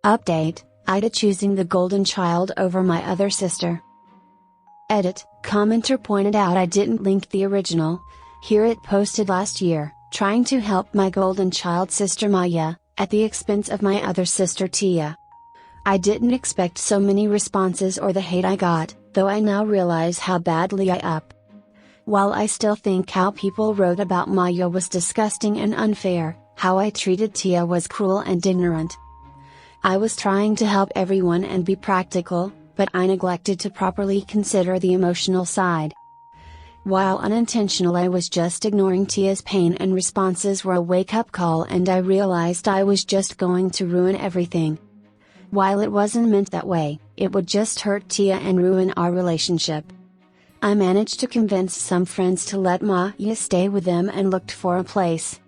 Update, AITA choosing the golden child over my other sister. Edit, commenter pointed out I didn't link the original. Here it posted last year, trying to help my golden child sister Maya, at the expense of my other sister Tia. I didn't expect so many responses or the hate I got, though I now realize how badly I up. While I still think how people wrote about Maya was disgusting and unfair, how I treated Tia was cruel and ignorant. I was trying to help everyone and be practical, but I neglected to properly consider the emotional side. While unintentional, I was just ignoring Tia's pain, and responses were a wake-up call, and I realized I was just going to ruin everything. While it wasn't meant that way, it would just hurt Tia and ruin our relationship. I managed to convince some friends to let Maya stay with them and looked for a place.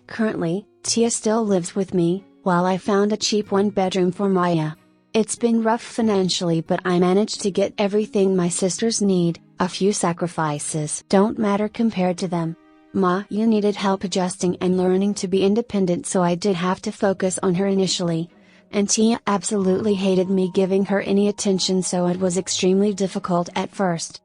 Currently, Tia still lives with me, while I found a cheap one-bedroom for Maya. It's been rough financially, but I managed to get everything my sisters need. A few sacrifices don't matter compared to them. Maya needed help adjusting and learning to be independent, so I did have to focus on her initially. And Tia absolutely hated me giving her any attention, so it was extremely difficult at first.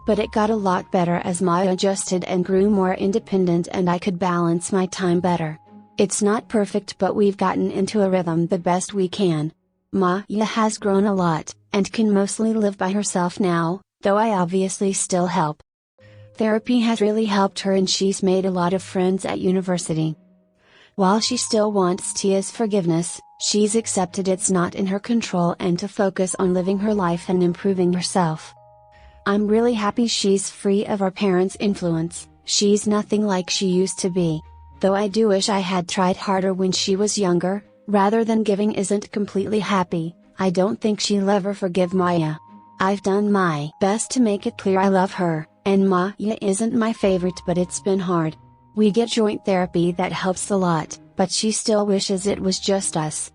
But it got a lot better as Maya adjusted and grew more independent, and I could balance my time better. It's not perfect, but we've gotten into a rhythm the best we can. Maya has grown a lot, and can mostly live by herself now, though I obviously still help. Therapy has really helped her, and she's made a lot of friends at university. While she still wants Tia's forgiveness, she's accepted it's not in her control and to focus on living her life and improving herself. I'm really happy she's free of our parents' influence. She's nothing like she used to be. Though I do wish I had tried harder when she was younger. Rather than giving isn't completely happy, I don't think she'll ever forgive Maya. I've done my best to make it clear I love her, and Maya isn't my favorite, but it's been hard. We get joint therapy that helps a lot, but she still wishes it was just us.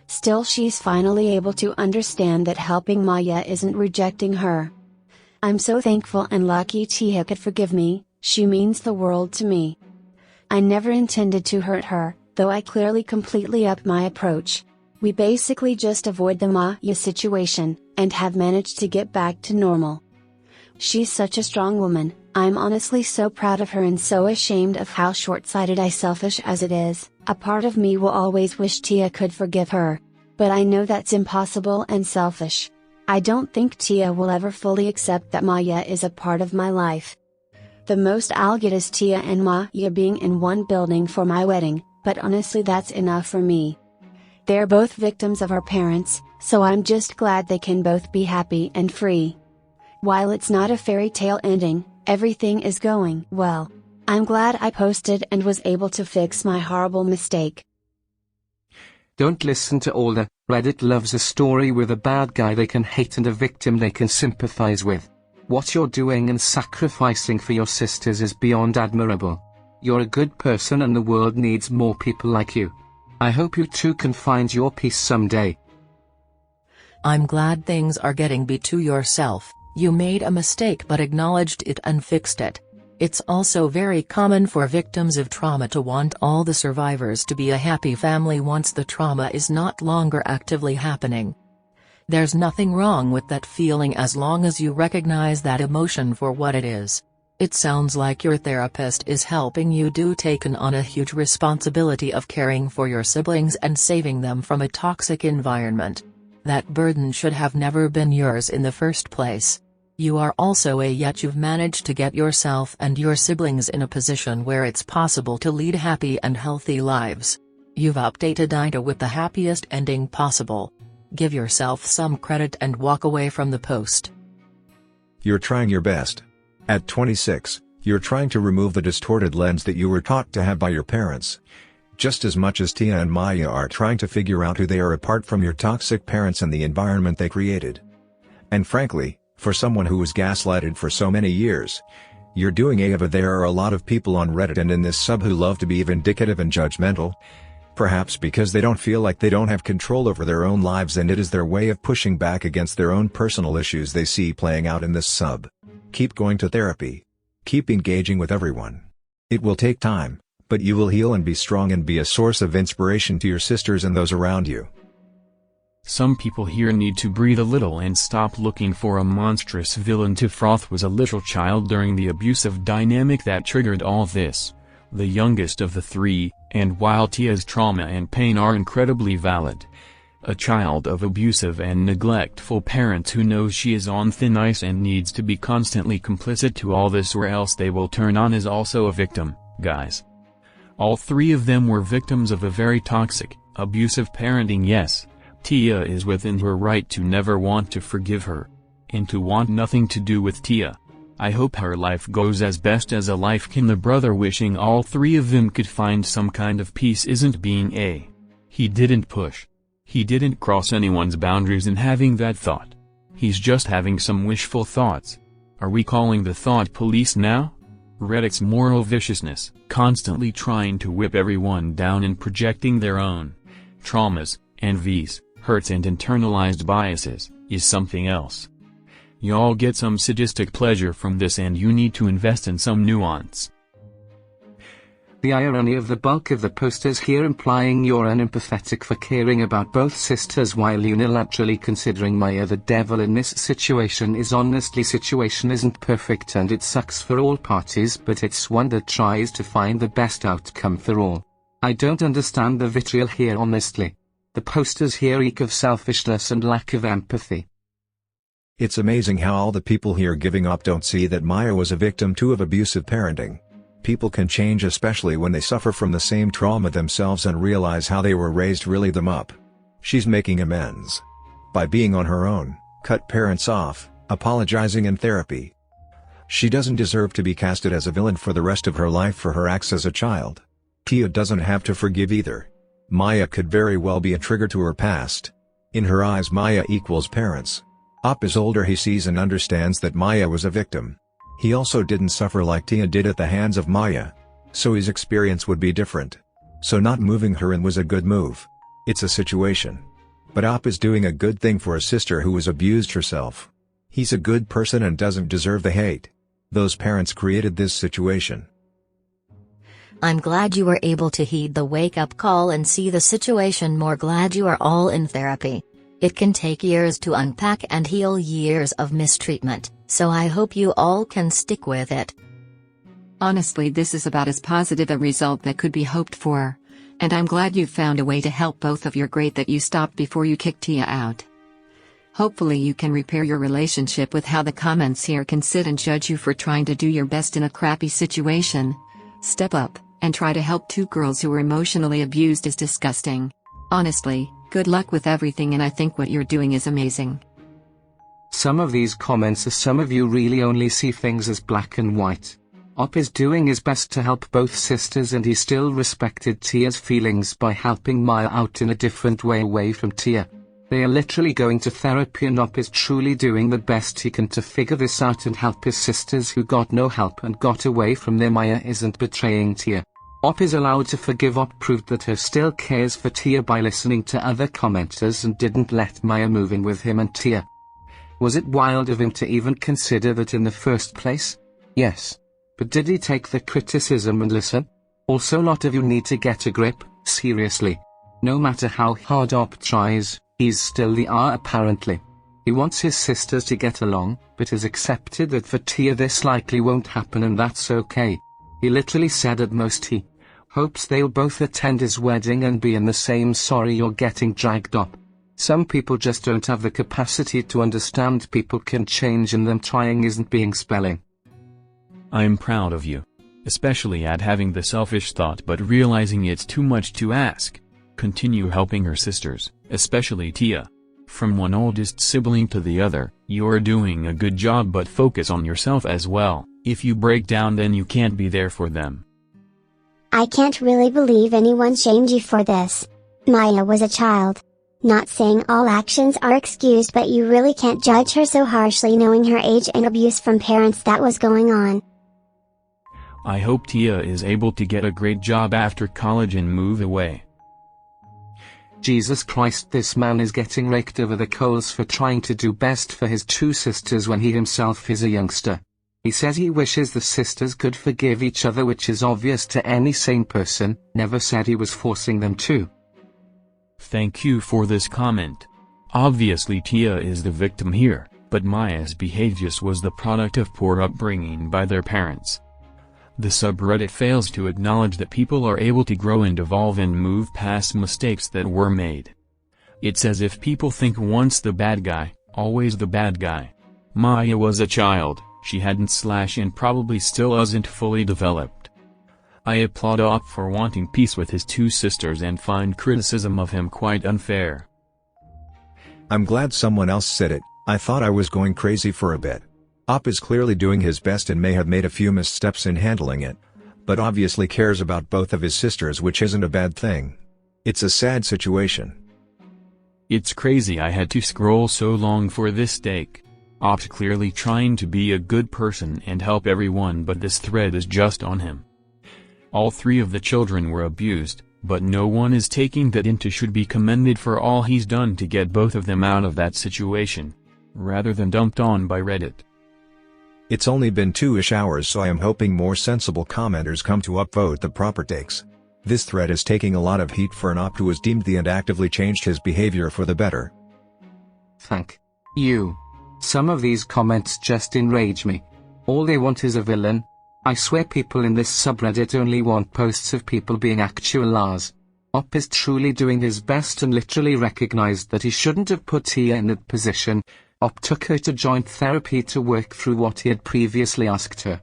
Still, she's finally able to understand that helping Maya isn't rejecting her. I'm so thankful and lucky Tia could forgive me. She means the world to me. I never intended to hurt her, though I clearly completely upped my approach. We basically just avoid the Maya situation, and have managed to get back to normal. She's such a strong woman. I'm honestly so proud of her and so ashamed of how short-sighted and selfish as it is. A part of me will always wish Tia could forgive her. But I know that's impossible and selfish. I don't think Tia will ever fully accept that Maya is a part of my life. The most I'll get is Tia and Maya being in one building for my wedding, but honestly that's enough for me. They're both victims of our parents, so I'm just glad they can both be happy and free. While it's not a fairy tale ending, everything is going well. I'm glad I posted and was able to fix my horrible mistake. Don't listen to all the Reddit loves a story with a bad guy they can hate and a victim they can sympathize with. What you're doing and sacrificing for your sisters is beyond admirable. You're a good person and the world needs more people like you. I hope you too can find your peace someday. I'm glad things are getting better to yourself. You made a mistake but acknowledged it and fixed it. It's also very common for victims of trauma to want all the survivors to be a happy family once the trauma is not longer actively happening. There's nothing wrong with that feeling as long as you recognize that emotion for what it is. It sounds like your therapist is helping you taken on a huge responsibility of caring for your siblings and saving them from a toxic environment. That burden should have never been yours in the first place. You are also yet you've managed to get yourself and your siblings in a position where it's possible to lead happy and healthy lives. You've updated AITA with the happiest ending possible. Give yourself some credit and walk away from the post. You're trying your best. At 26, you're trying to remove the distorted lens that you were taught to have by your parents. Just as much as Tia and Maya are trying to figure out who they are apart from your toxic parents and the environment they created. And frankly, for someone who was gaslighted for so many years, you're doing AITA. There are a lot of people on Reddit and in this sub who love to be vindictive and judgmental. Perhaps because they don't feel like they don't have control over their own lives, and it is their way of pushing back against their own personal issues they see playing out in this sub. Keep going to therapy. Keep engaging with everyone. It will take time, but you will heal and be strong and be a source of inspiration to your sisters and those around you. Some people here need to breathe a little and stop looking for a monstrous villain to froth was a little child during the abusive dynamic that triggered all this. The youngest of the three, and while Tia's trauma and pain are incredibly valid, a child of abusive and neglectful parents who knows she is on thin ice and needs to be constantly complicit to all this or else they will turn on is also a victim, guys. All three of them were victims of a very toxic, abusive parenting. Yes, Tia is within her right to never want to forgive her, and to want nothing to do with Tia. I hope her life goes as best as a life can. The brother wishing all three of them could find some kind of peace isn't being he didn't push. He didn't cross anyone's boundaries in having that thought. He's just having some wishful thoughts. Are we calling the thought police now? Reddit's moral viciousness, constantly trying to whip everyone down and projecting their own traumas, envies, hurts and internalized biases, is something else. Y'all get some sadistic pleasure from this and you need to invest in some nuance. The irony of the bulk of the posters here implying you're unempathetic for caring about both sisters while unilaterally considering Maya the devil in this situation is honestly situation isn't perfect and it sucks for all parties but it's one that tries to find the best outcome for all. I don't understand the vitriol here honestly. The posters here reek of selfishness and lack of empathy. It's amazing how all the people here giving up don't see that Maya was a victim too of abusive parenting. People can change especially when they suffer from the same trauma themselves and realize how they were raised really them up. She's making amends. By being on her own, cut parents off, apologizing in therapy. She doesn't deserve to be casted as a villain for the rest of her life for her acts as a child. Tia doesn't have to forgive either. Maya could very well be a trigger to her past. In her eyes Maya equals parents. Up is older, he sees and understands that Maya was a victim. He also didn't suffer like Tia did at the hands of Maya. So his experience would be different. So not moving her in was a good move. It's a situation. But Op is doing a good thing for a sister who was abused herself. He's a good person and doesn't deserve the hate. Those parents created this situation. I'm glad you were able to heed the wake-up call and see the situation more. Glad you are all in therapy. It can take years to unpack and heal years of mistreatment, so I hope you all can stick with it. Honestly, this is about as positive a result that could be hoped for. And I'm glad you found a way to help both of you. Great that you stopped before you kicked Tia out. Hopefully you can repair your relationship with how the comments here can sit and judge you for trying to do your best in a crappy situation. Step up, and try to help two girls who were emotionally abused is disgusting. Honestly, good luck with everything and I think what you're doing is amazing. Some of these comments are some of you really only see things as black and white. Op is doing his best to help both sisters and he still respected Tia's feelings by helping Maya out in a different way away from Tia. They are literally going to therapy and Op is truly doing the best he can to figure this out and help his sisters who got no help and got away from them. Maya isn't betraying Tia. Op is allowed to forgive. Op proved that her still cares for Tia by listening to other commenters and didn't let Maya move in with him and Tia. Was it wild of him to even consider that in the first place? Yes. But did he take the criticism and listen? Also, a lot of you need to get a grip, seriously. No matter how hard Op tries, he's still the R apparently. He wants his sisters to get along, but has accepted that for Tia this likely won't happen and that's okay. He literally said at most he hopes they'll both attend his wedding and be in the same sorry you're getting dragged up. Some people just don't have the capacity to understand people can change and them trying isn't being spelling. I'm proud of you. Especially at having the selfish thought but realizing it's too much to ask. Continue helping her sisters, especially Tia. From one oldest sibling to the other, you're doing a good job but focus on yourself as well. If you break down then you can't be there for them. I can't really believe anyone shamed you for this. Maya was a child. Not saying all actions are excused but you really can't judge her so harshly knowing her age and abuse from parents that was going on. I hope Tia is able to get a great job after college and move away. Jesus Christ, this man is getting raked over the coals for trying to do best for his two sisters when he himself is a youngster. He says he wishes the sisters could forgive each other, which is obvious to any sane person, never said he was forcing them to. Thank you for this comment. Obviously Tia is the victim here, but Maya's behavior was the product of poor upbringing by their parents. The subreddit fails to acknowledge that people are able to grow and evolve and move past mistakes that were made. It's as if people think once the bad guy, always the bad guy. Maya was a child, she hadn't and probably still isn't fully developed. I applaud Op for wanting peace with his two sisters and find criticism of him quite unfair. I'm glad someone else said it. I thought I was going crazy for a bit. Op is clearly doing his best and may have made a few missteps in handling it, but obviously cares about both of his sisters, which isn't a bad thing. It's a sad situation. It's crazy I had to scroll so long for this take. Op's clearly trying to be a good person and help everyone, but this thread is just on him. All three of the children were abused, but no one is taking that into should be commended for all he's done to get both of them out of that situation, rather than dumped on by Reddit. It's only been 2-ish hours, so I am hoping more sensible commenters come to upvote the proper takes. This thread is taking a lot of heat for an Op who has deemed the and actively changed his behavior for the better. Thank you. Some of these comments just enrage me. All they want is a villain. I swear people in this subreddit only want posts of people being actual Lars. Op is truly doing his best and literally recognized that he shouldn't have put Tia in that position. Op took her to joint therapy to work through what he had previously asked her.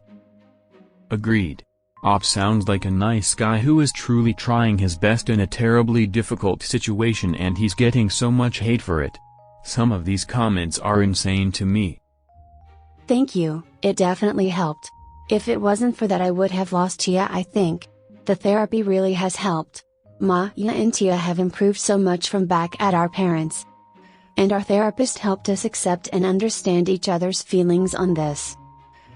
Agreed. Op sounds like a nice guy who is truly trying his best in a terribly difficult situation, and he's getting so much hate for it. Some of these comments are insane to me. Thank you, it definitely helped. If it wasn't for that I would have lost Tia. I think the therapy really has helped. Maya and Tia have improved so much from back at our parents. And our therapist helped us accept and understand each other's feelings on this.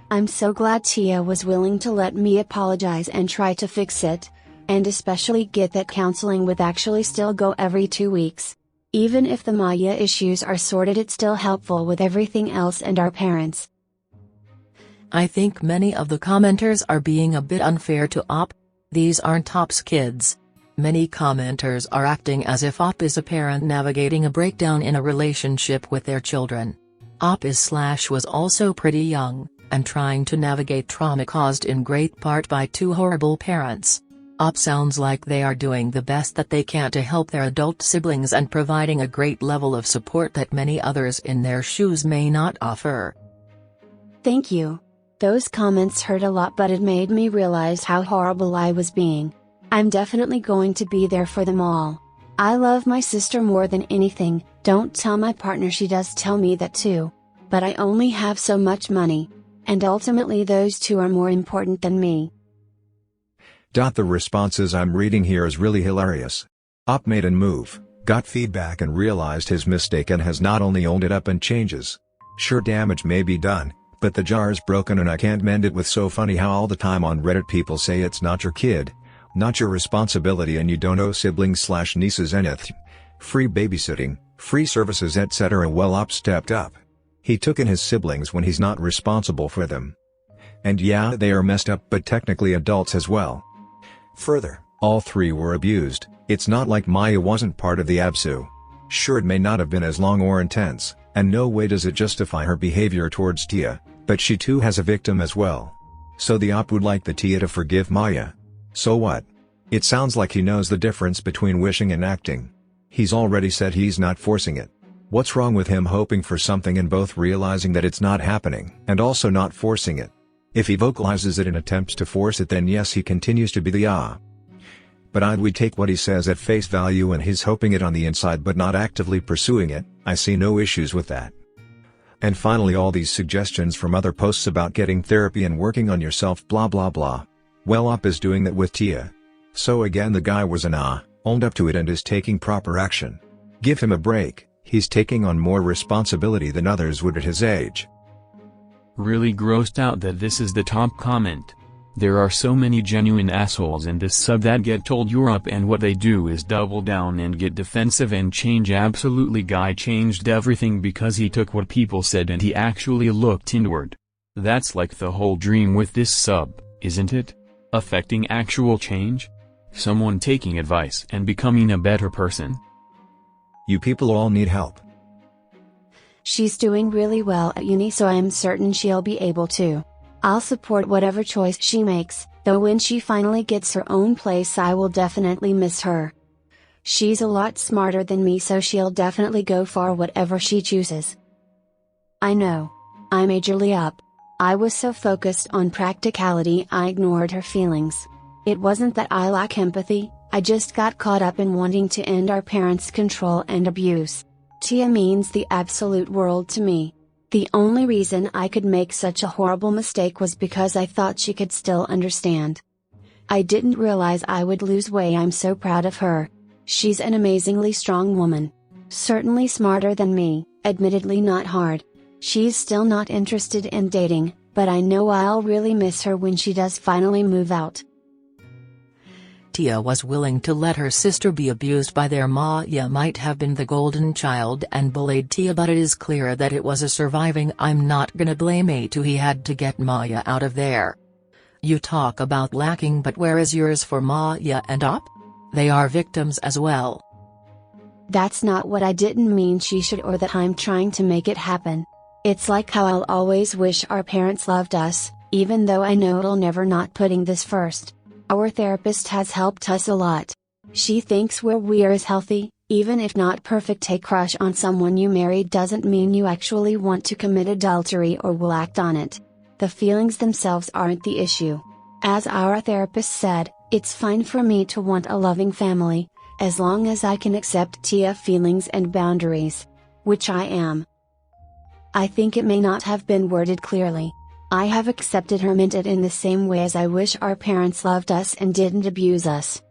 I'm so glad Tia was willing to let me apologize and try to fix it, and especially get that counseling with actually still go every 2 weeks. Even if the Maya issues are sorted, it's still helpful with everything else and our parents. I think many of the commenters are being a bit unfair to Op. These aren't Op's kids. Many commenters are acting as if Op is a parent navigating a breakdown in a relationship with their children. Op was also pretty young, and trying to navigate trauma caused in great part by two horrible parents. Op sounds like they are doing the best that they can to help their adult siblings and providing a great level of support that many others in their shoes may not offer. Thank you. Those comments hurt a lot, but it made me realize how horrible I was being. I'm definitely going to be there for them all. I love my sister more than anything. Don't tell my partner, she does tell me that too. But I only have so much money. And ultimately those two are more important than me. The responses I'm reading here is really hilarious. Op made a move, got feedback and realized his mistake and has not only owned it up and changes. Sure, damage may be done, but the jar's broken and I can't mend it. With so funny how all the time on Reddit people say it's not your kid, not your responsibility, and you don't owe siblings/nieces anything. Free babysitting, free services, etc. Well, Op stepped up. He took in his siblings when he's not responsible for them. And yeah, they are messed up, but technically adults as well. Further, all three were abused. It's not like Maya wasn't part of the absu. Sure, it may not have been as long or intense, and no way does it justify her behavior towards Tia, but she too has a victim as well. So the Op would like the Tia to forgive Maya. So what? It sounds like he knows the difference between wishing and acting. He's already said he's not forcing it. What's wrong with him hoping for something and both realizing that it's not happening and also not forcing it? If he vocalizes it and attempts to force it, then yes, he continues to be the But I'd we take what he says at face value and he's hoping it on the inside but not actively pursuing it. I see no issues with that. And finally, all these suggestions from other posts about getting therapy and working on yourself blah blah blah. Well, Op is doing that with Tia. So again, the guy was owned up to it and is taking proper action. Give him a break, he's taking on more responsibility than others would at his age. Really grossed out that this is the top comment. There are so many genuine assholes in this sub that get told you're up and what they do is double down and get defensive and change. Absolutely, guy changed everything because he took what people said and he actually looked inward. That's like the whole dream with this sub, isn't it? Affecting actual change? Someone taking advice and becoming a better person? You people all need help. She's doing really well at uni, so I'm certain she'll be able to. I'll support whatever choice she makes, though when she finally gets her own place I will definitely miss her. She's a lot smarter than me, so she'll definitely go for whatever she chooses. I know. I majorly up. I was so focused on practicality I ignored her feelings. It wasn't that I lack empathy, I just got caught up in wanting to end our parents' control and abuse. Tia means the absolute world to me. The only reason I could make such a horrible mistake was because I thought she could still understand. I didn't realize I would lose weight. I'm so proud of her. She's an amazingly strong woman. Certainly smarter than me, admittedly not hard. She's still not interested in dating, but I know I'll really miss her when she does finally move out. Tia was willing to let her sister be abused by their Maya might have been the golden child and bullied Tia, but it is clear that it was a surviving I'm not gonna blame A2 he had to get Maya out of there. You talk about lacking, but where is yours for Maya and Op? They are victims as well. That's not what I didn't mean she should or that I'm trying to make it happen. It's like how I'll always wish our parents loved us, even though I know it'll never, not putting this first. Our therapist has helped us a lot. She thinks where we are is healthy, even if not perfect. A crush on someone you married doesn't mean you actually want to commit adultery or will act on it. The feelings themselves aren't the issue. As our therapist said, it's fine for me to want a loving family, as long as I can accept Tia feelings and boundaries. Which I am. I think it may not have been worded clearly. I have accepted her, meant it in the same way as I wish our parents loved us and didn't abuse us.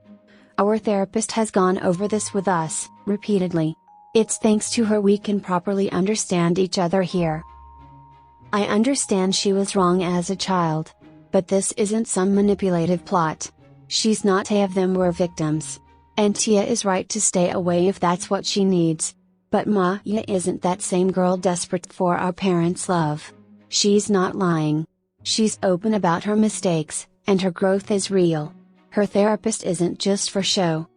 Our therapist has gone over this with us, repeatedly. It's thanks to her we can properly understand each other here. I understand she was wrong as a child. But this isn't some manipulative plot. She's not a of them were victims. And Tia is right to stay away if that's what she needs. But Maya isn't that same girl desperate for our parents' love. She's not lying. She's open about her mistakes, and her growth is real. Her therapist isn't just for show.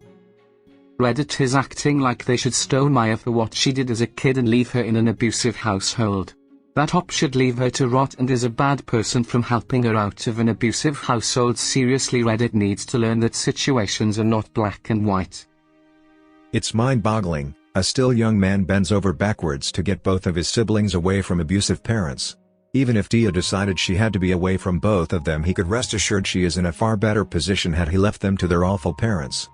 Reddit is acting like they should stone Maya for what she did as a kid and leave her in an abusive household. That Op should leave her to rot and is a bad person from helping her out of an abusive household. Seriously, Reddit needs to learn that situations are not black and white. It's mind-boggling. A still young man bends over backwards to get both of his siblings away from abusive parents. Even if Tia decided she had to be away from both of them, he could rest assured she is in a far better position had he left them to their awful parents.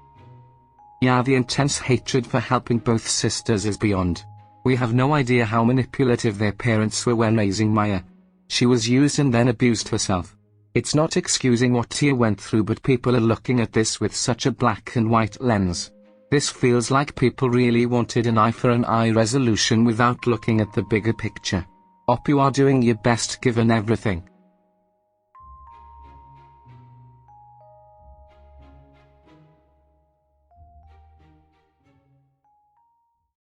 Yeah, the intense hatred for helping both sisters is beyond. We have no idea how manipulative their parents were when raising Maya. She was used and then abused herself. It's not excusing what Tia went through, but people are looking at this with such a black and white lens. This feels like people really wanted an eye for an eye resolution without looking at the bigger picture. Op, you are doing your best given everything.